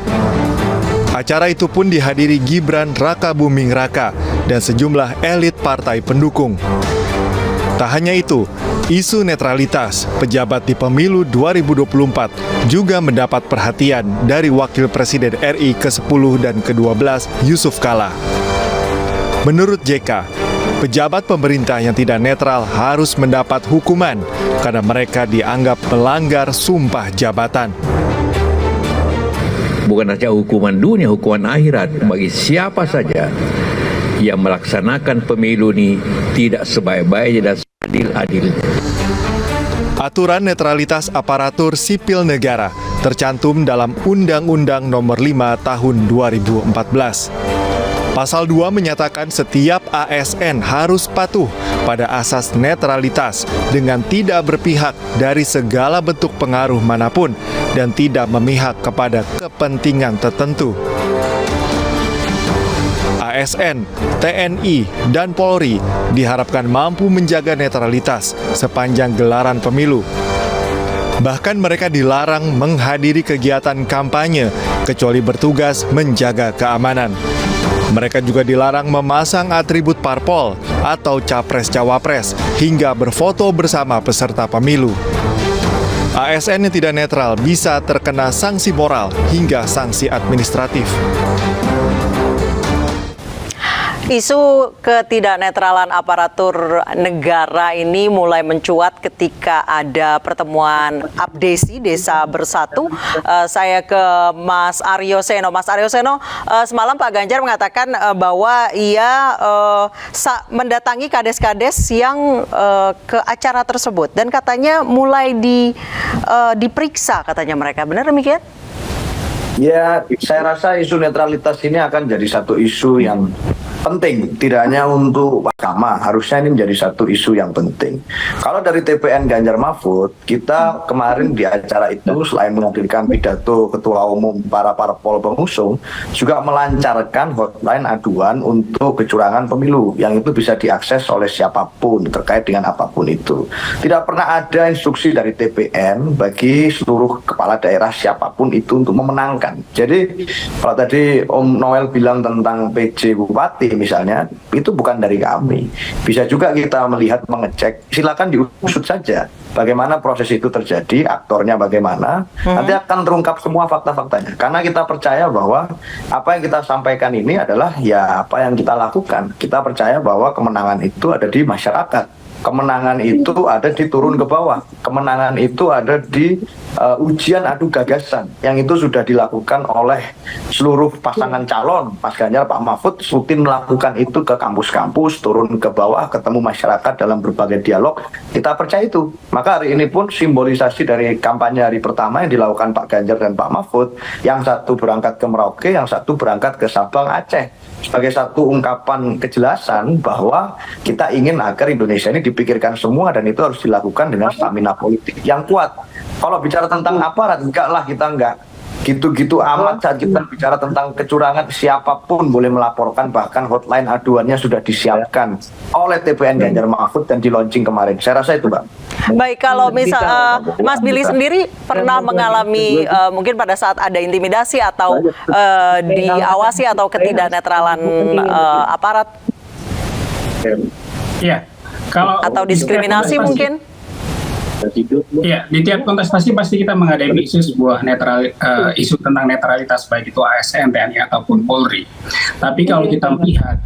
Acara itu pun dihadiri Gibran Rakabuming Raka dan sejumlah elit partai pendukung. Tak hanya itu, isu netralitas pejabat di pemilu 2024 juga mendapat perhatian dari Wakil Presiden RI ke-10 dan ke-12 Yusuf Kala. Menurut JK, pejabat pemerintah yang tidak netral harus mendapat hukuman karena mereka dianggap melanggar sumpah jabatan. Bukan saja hukuman dunia, hukuman akhirat bagi siapa saja yang melaksanakan pemilu ini tidak sebaik-baiknya dan adil-adil. Aturan netralitas aparatur sipil negara tercantum dalam Undang-Undang Nomor 5 Tahun 2014. Pasal 2 menyatakan setiap ASN harus patuh pada asas netralitas dengan tidak berpihak dari segala bentuk pengaruh manapun dan tidak memihak kepada kepentingan tertentu. ASN, TNI, dan Polri diharapkan mampu menjaga netralitas sepanjang gelaran pemilu. Bahkan mereka dilarang menghadiri kegiatan kampanye kecuali bertugas menjaga keamanan. Mereka juga dilarang memasang atribut parpol atau capres-cawapres hingga berfoto bersama peserta pemilu. ASN yang tidak netral bisa terkena sanksi moral hingga sanksi administratif. Isu ketidaknetralan aparatur negara ini mulai mencuat ketika ada pertemuan Abdesi Desa Bersatu. Saya ke Mas Aryo Seno. Mas Aryo Seno, semalam Pak Ganjar mengatakan bahwa ia mendatangi kades-kades yang ke acara tersebut dan katanya mulai diperiksa katanya mereka. Benar demikian? Ya, saya rasa isu netralitas ini akan jadi satu isu yang penting, tidak hanya untuk mahkamah, harusnya ini menjadi satu isu yang penting. Kalau dari TPN Ganjar Mahfud, kita kemarin di acara itu selain menghadirkan pidato ketua umum para parpol pengusung, juga melancarkan hotline aduan untuk kecurangan pemilu yang itu bisa diakses oleh siapapun terkait dengan apapun itu. Tidak pernah ada instruksi dari TPN bagi seluruh kepala daerah siapapun itu untuk memenangkan. Jadi kalau tadi Om Noel bilang tentang PJ Bupati misalnya, itu bukan dari kami. Bisa juga kita melihat, mengecek, silakan diusut saja bagaimana proses itu terjadi, aktornya bagaimana, nanti akan terungkap semua fakta-faktanya. Karena kita percaya bahwa apa yang kita sampaikan ini adalah ya apa yang kita lakukan. Kita percaya bahwa kemenangan itu ada di masyarakat. Kemenangan itu ada di turun ke bawah. Kemenangan itu ada di ujian adu gagasan yang itu sudah dilakukan oleh seluruh pasangan calon. Mas Ganjar, Pak Mahfud rutin melakukan itu ke kampus-kampus, turun ke bawah, ketemu masyarakat dalam berbagai dialog. Kita percaya itu. Maka hari ini pun simbolisasi dari kampanye hari pertama yang dilakukan Pak Ganjar dan Pak Mahfud, yang satu berangkat ke Merauke, yang satu berangkat ke Sabang, Aceh, sebagai satu ungkapan kejelasan bahwa kita ingin agar Indonesia ini dipikirkan semua dan itu harus dilakukan dengan stamina politik yang kuat. Kalau bicara tentang aparat, enggak lah, kita enggak gitu-gitu amat. Saat kita bicara tentang kecurangan, siapapun boleh melaporkan, bahkan hotline aduannya sudah disiapkan oleh TPN Ganjar Mahfud dan di launching kemarin. Saya rasa itu, Bang. Baik, kalau misal Mas Billy sendiri pernah mengalami mungkin pada saat ada intimidasi atau diawasi atau ketidaknetralan aparat? Iya. Kalau atau diskriminasi mungkin? Ya, di tiap kontestasi pasti kita menghadapi isu tentang netralitas, baik itu ASN, TNI ataupun Polri. Tapi kalau kita melihat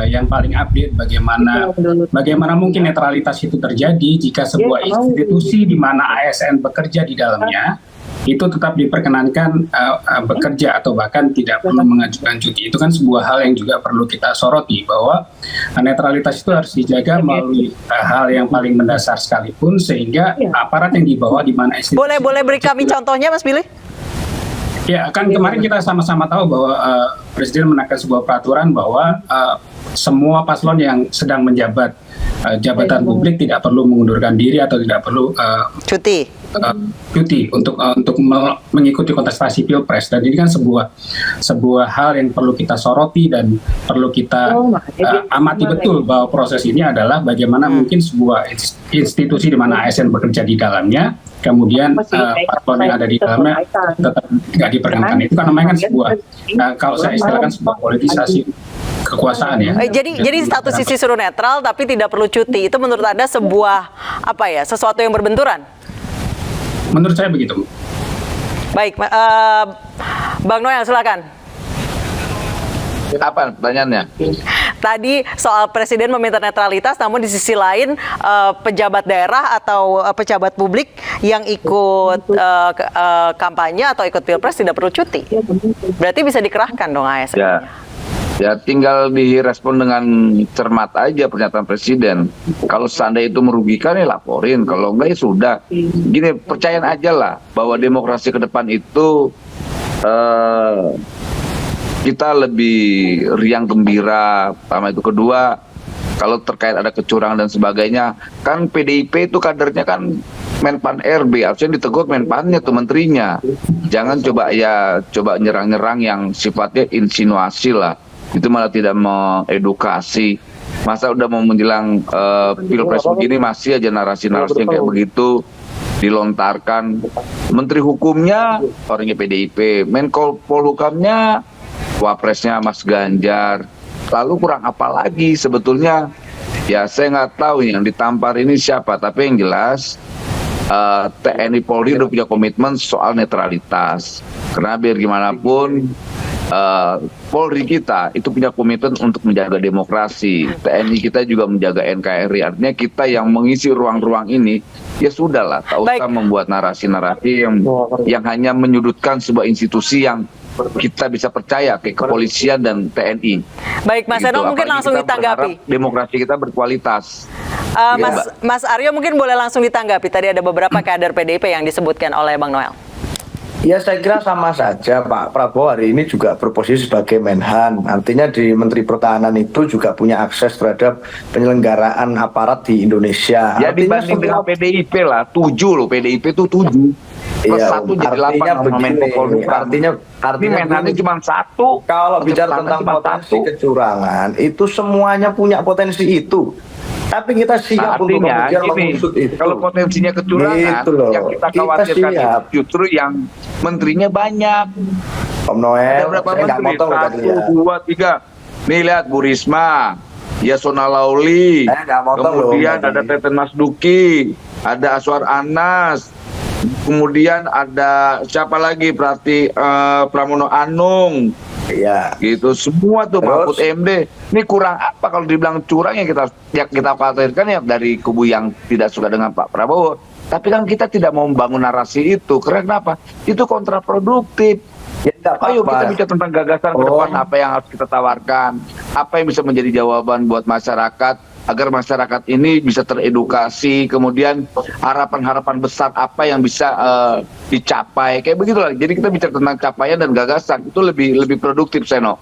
yang paling update bagaimana mungkin netralitas itu terjadi jika sebuah institusi di mana ASN bekerja di dalamnya itu tetap diperkenankan bekerja atau bahkan tidak perlu mengajukan cuti. Itu kan sebuah hal yang juga perlu kita soroti, bahwa netralitas itu harus dijaga melalui hal yang paling mendasar sekalipun, sehingga aparat yang di bawah di mana institusi... Boleh beri kami contohnya, Mas Billy? Ya, kan kemarin kita sama-sama tahu bahwa Presiden menaikkan sebuah peraturan bahwa semua paslon yang sedang menjabat jabatan publik tidak perlu mengundurkan diri atau tidak perlu cuti untuk mengikuti kontestasi Pilpres. Dan ini kan sebuah hal yang perlu kita soroti dan perlu kita amati betul, bahwa proses ini adalah bagaimana mungkin sebuah institusi di mana ASN bekerja di dalamnya, kemudian paslon yang ada di dalamnya tetap tidak diperkenankan. Itu kan namanya kan sebuah, kalau saya istilahkan sebuah politisasi kekuasaan ya. Jadi status sisi suruh netral tapi tidak perlu cuti. Itu menurut Anda sebuah sesuatu yang berbenturan? Menurut saya begitu. Baik, Bang Noel silakan. Apa pertanyaannya? Tadi soal Presiden meminta netralitas, namun di sisi lain pejabat daerah atau pejabat publik yang ikut kampanye atau ikut Pilpres tidak perlu cuti. Berarti bisa dikerahkan dong ASN. Ya, tinggal direspon dengan cermat aja pernyataan Presiden. Kalau seandainya itu merugikan, ya laporin. Kalau enggak, ya sudah. Gini, percayaan aja lah bahwa demokrasi ke depan itu kita lebih riang gembira. Pertama itu. Kedua, kalau terkait ada kecurangan dan sebagainya, kan PDIP itu kadernya kan Menpan RB, harusnya ditegur Menpannya tuh, menterinya. Jangan coba nyerang-nyerang yang sifatnya insinuasi lah. Itu malah tidak mengedukasi. Masa udah mau menjelang Pilpres begini masih aja narasi-narasi kayak begitu dilontarkan. Menteri Hukumnya orangnya PDIP, Menko Polhukamnya Wapresnya Mas Ganjar. Lalu kurang apa lagi sebetulnya? Ya saya nggak tahu yang ditampar ini siapa, tapi yang jelas TNI Polri udah punya komitmen soal netralitas. Karena biar gimana pun Polri kita itu punya komitmen untuk menjaga demokrasi, TNI kita juga menjaga NKRI. Artinya kita yang mengisi ruang-ruang ini, ya sudahlah, tak usah membuat narasi-narasi yang hanya menyudutkan sebuah institusi yang kita bisa percaya kayak kepolisian dan TNI. Baik, Mas Eno mungkin langsung ditanggapi. Demokrasi kita berkualitas. Mas Aryo mungkin boleh langsung ditanggapi. Tadi ada beberapa kader PDIP yang disebutkan oleh Bang Noel. Ya saya kira sama saja, Pak Prabowo hari ini juga berposisi sebagai Menhan. Artinya di Menteri Pertahanan itu juga punya akses terhadap penyelenggaraan aparat di Indonesia. Ya dibanding dengan PDIP lah, 7 loh, PDIP itu 7. Plus Iya, 1 jadi 8. Artinya Menhannya cuma 1. Kalau bicara tentang potensi kecurangan, itu semuanya punya potensi itu. Tapi kita siap untuk kemudian mengusut itu. Kalau potensinya kecurangan, yang kita khawatirkan itu justru yang menterinya banyak. Om Noel, ada berapa saya menteri? motong 1, 2, 3. Nih lihat Bu Risma, Yasona Lauli, kemudian ada Teten Mas Duki, ada Aswar Anas, kemudian ada siapa lagi? Pramono Anung. Iya. Gitu semua tuh Mahfud MD. Ini kurang apa kalau dibilang curang yang kita khawatirkan ya dari kubu yang tidak suka dengan Pak Prabowo. Tapi kan kita tidak mau membangun narasi itu. Kenapa? Itu kontraproduktif. Ya, ayo kita bicara tentang gagasan ke depan, apa yang harus kita tawarkan, apa yang bisa menjadi jawaban buat masyarakat agar masyarakat ini bisa teredukasi, kemudian harapan-harapan besar apa yang bisa dicapai, kayak begitulah. Jadi kita bicara tentang capaian dan gagasan itu lebih produktif, Seno.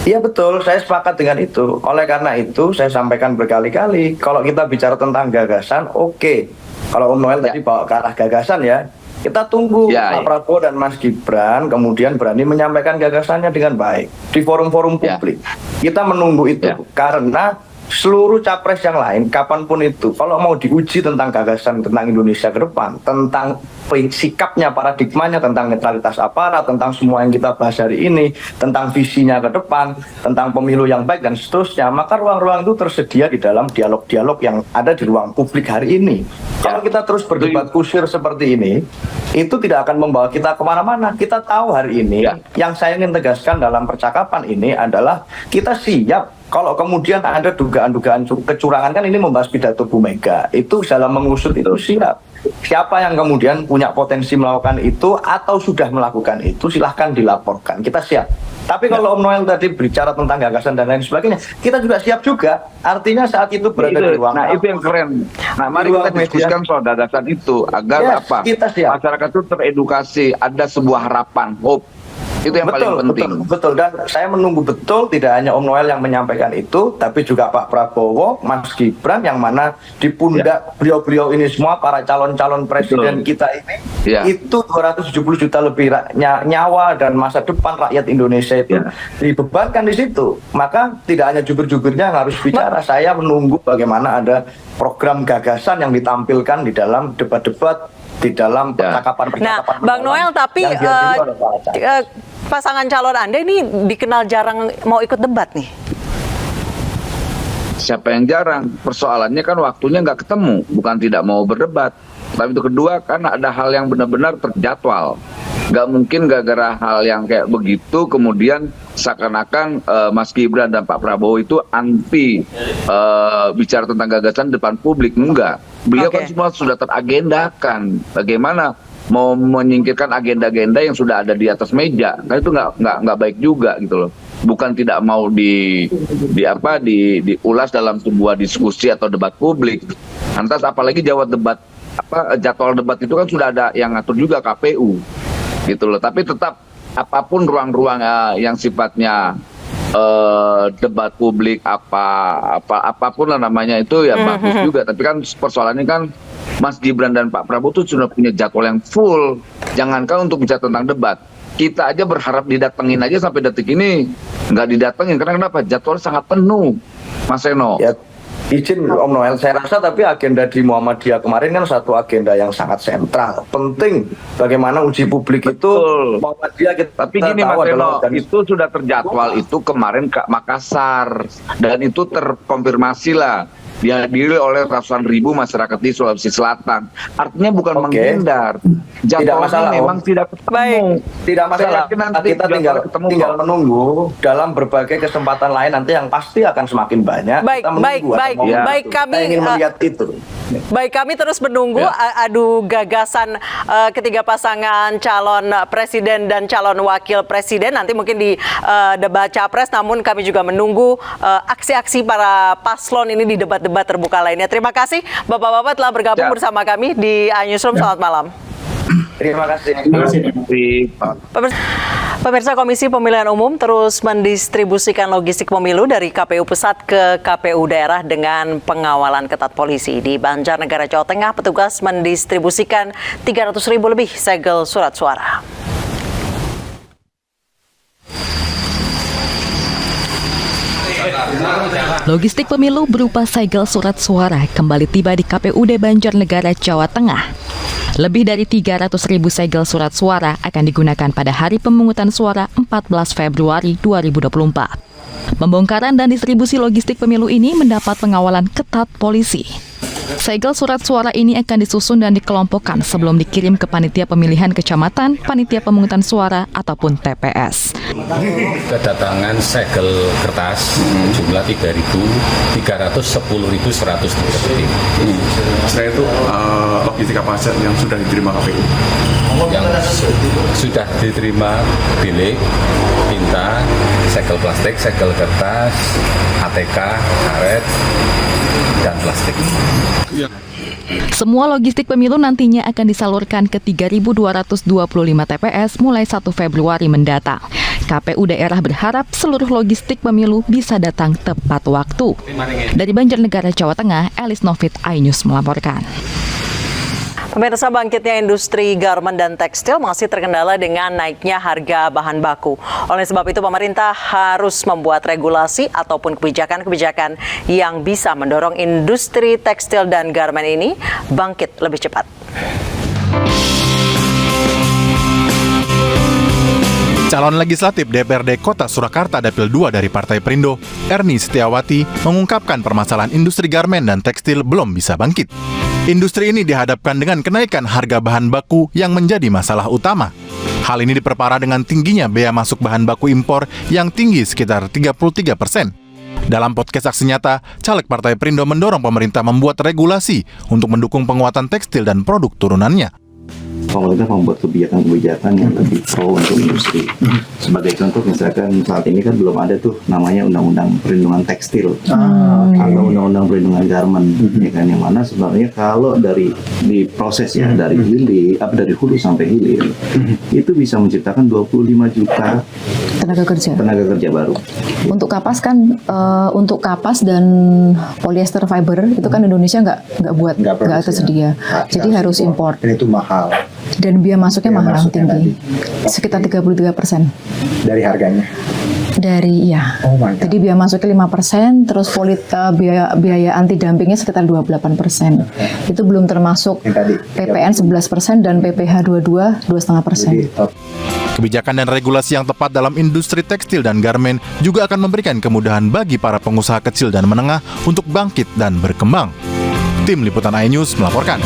Iya betul, saya sepakat dengan itu. Oleh karena itu saya sampaikan berkali-kali, kalau kita bicara tentang gagasan, oke. Kalau Om Noel tadi bawa ke arah gagasan ya, kita tunggu Pak Prabowo dan Mas Gibran kemudian berani menyampaikan gagasannya dengan baik di forum-forum publik. Kita menunggu itu karena seluruh capres yang lain kapanpun itu kalau mau diuji tentang gagasan tentang Indonesia ke depan, tentang sikapnya, paradigmanya, tentang netralitas aparat, tentang semua yang kita bahas hari ini, tentang visinya ke depan, tentang pemilu yang baik dan seterusnya, maka ruang-ruang itu tersedia di dalam dialog-dialog yang ada di ruang publik hari ini. Kalau kita terus berdebat kusir seperti ini, itu tidak akan membawa kita kemana-mana. Kita tahu hari ini yang saya ingin tegaskan dalam percakapan ini adalah kita siap. Kalau kemudian ada dugaan-dugaan kecurangan, kan ini membahas pidato Bu Mega, itu dalam mengusut itu siap. Siapa yang kemudian punya potensi melakukan itu atau sudah melakukan itu, silahkan dilaporkan. Kita siap. Tapi kalau Om Noel tadi bicara tentang gagasan dan lain sebagainya, kita juga siap juga. Artinya saat itu berada di ruang. Nah, itu yang keren. Nah, mari kita diskusikan soal gagasan itu agar masyarakat itu teredukasi, ada sebuah harapan, hope. Itu yang paling penting. Betul. Dan saya menunggu betul tidak hanya Om Noel yang menyampaikan itu, tapi juga Pak Prabowo, Mas Gibran, yang mana di pundak beliau-beliau ini semua para calon-calon presiden kita ini, itu 270 juta lebih nyawa dan masa depan rakyat Indonesia itu dibebankan di situ. Maka tidak hanya jubir-jubirnya yang harus bicara. Saya menunggu bagaimana ada program gagasan yang ditampilkan di dalam debat-debat, di dalam percakapan-percakapan. Nah, Bang Noel, tapi pasangan calon Anda ini dikenal jarang mau ikut debat nih. Siapa yang jarang? Persoalannya kan waktunya nggak ketemu, bukan tidak mau berdebat. Tapi itu kedua, kan ada hal yang benar-benar terjadwal. Nggak mungkin gara-gara hal yang kayak begitu, kemudian seakan-akan Mas Gibran dan Pak Prabowo itu anti bicara tentang gagasan depan publik. Enggak. Beliau kan semua sudah teragendakan. Bagaimana mau menyingkirkan agenda-agenda yang sudah ada di atas meja? Kan itu nggak baik juga gitu loh. Bukan tidak mau diulas dalam sebuah diskusi atau debat publik. Lantas apalagi jadwal debat itu kan sudah ada yang ngatur juga KPU gitu loh. Tapi tetap apapun ruang-ruang yang sifatnya debat publik apapun lah namanya itu ya bagus juga. Tapi kan persoalannya kan Mas Gibran dan Pak Prabowo itu sudah punya jadwal yang full. Jangankan untuk bicara tentang debat, kita aja berharap didatengin aja sampai detik ini nggak didatengin. Karena kenapa? Jadwal sangat penuh, Mas Seno. Ya, izin Om Noel, saya rasa tapi agenda di Muhammadiyah kemarin kan satu agenda yang sangat sentral, penting. Bagaimana uji publik itu Muhammadiyah kita tapi gini Mas Seno, itu sudah terjadwal itu kemarin ke Makassar dan itu terkonfirmasi lah dihadiri oleh ratusan ribu masyarakat di Sulawesi Selatan. Artinya bukan menghindar. Jadwalnya memang tidak ketemu. Tidak masalah. Kita tinggal menunggu dalam berbagai kesempatan lain nanti yang pasti akan semakin banyak. Baik, kami ingin melihat itu. Baik, kami terus menunggu adu gagasan ketiga pasangan calon presiden dan calon wakil presiden nanti mungkin di debat capres. Namun kami juga menunggu aksi-aksi para paslon ini di debat-debat terbuka lainnya. Terima kasih Bapak-bapak telah bergabung bersama kami di iNewsroom. Selamat malam. Terima kasih. Pemirsa, Komisi Pemilihan Umum terus mendistribusikan logistik pemilu dari KPU Pusat ke KPU daerah dengan pengawalan ketat polisi. Di Banjarnegara, Jawa Tengah, petugas mendistribusikan 300.000 lebih segel surat suara. Logistik pemilu berupa segel surat suara kembali tiba di KPUD Banjarnegara, Jawa Tengah. Lebih dari 300.000 segel surat suara akan digunakan pada hari pemungutan suara 14 Februari 2024. Pembongkaran dan distribusi logistik pemilu ini mendapat pengawalan ketat polisi. Segel surat suara ini akan disusun dan dikelompokkan sebelum dikirim ke panitia pemilihan kecamatan, panitia pemungutan suara, ataupun TPS. Kedatangan segel kertas jumlah 3.310.100. Setelah itu logistik apa saja yang sudah diterima KPU? Yang sudah diterima bilik, tinta, segel plastik, segel kertas, ATK, karet, dan plastik. Semua logistik pemilu nantinya akan disalurkan ke 3.225 TPS mulai 1 Februari mendatang. KPU daerah berharap seluruh logistik pemilu bisa datang tepat waktu. Dari Banjarnegara, Jawa Tengah, Elis Novit, iNews melaporkan. Pemirsa, bangkitnya industri garmen dan tekstil masih terkendala dengan naiknya harga bahan baku. Oleh sebab itu, pemerintah harus membuat regulasi ataupun kebijakan-kebijakan yang bisa mendorong industri tekstil dan garmen ini bangkit lebih cepat. Calon legislatif DPRD Kota Surakarta Dapil 2 dari Partai Perindo, Erni Setiawati, mengungkapkan permasalahan industri garmen dan tekstil belum bisa bangkit. Industri ini dihadapkan dengan kenaikan harga bahan baku yang menjadi masalah utama. Hal ini diperparah dengan tingginya bea masuk bahan baku impor yang tinggi sekitar 33%. Dalam podcast Aksi Nyata, caleg Partai Perindo mendorong pemerintah membuat regulasi untuk mendukung penguatan tekstil dan produk turunannya. Pemerintah membuat kebijakan-kebijakan yang lebih pro untuk industri. Sebagai contoh, misalkan saat ini kan belum ada tuh namanya Undang-Undang Perlindungan Tekstil atau Undang-Undang Perlindungan Garmen, ya kan, yang mana sebenarnya kalau dari proses ya dari dari hulu sampai hilir itu bisa menciptakan 25 juta tenaga kerja baru. Untuk kapas kan untuk kapas dan polyester fiber itu kan Indonesia nggak tersedia, jadi harus impor. Dan itu mahal. Dan biaya masuknya mahal tinggi, sekitar 33% dari harganya. Jadi biaya masuknya 5%, terus biaya anti dumpingnya sekitar 28%. Itu belum termasuk PPN 11% dan PPH 2,5%. Kebijakan dan regulasi yang tepat dalam industri tekstil dan garmen juga akan memberikan kemudahan bagi para pengusaha kecil dan menengah untuk bangkit dan berkembang. Tim Liputan iNews melaporkan.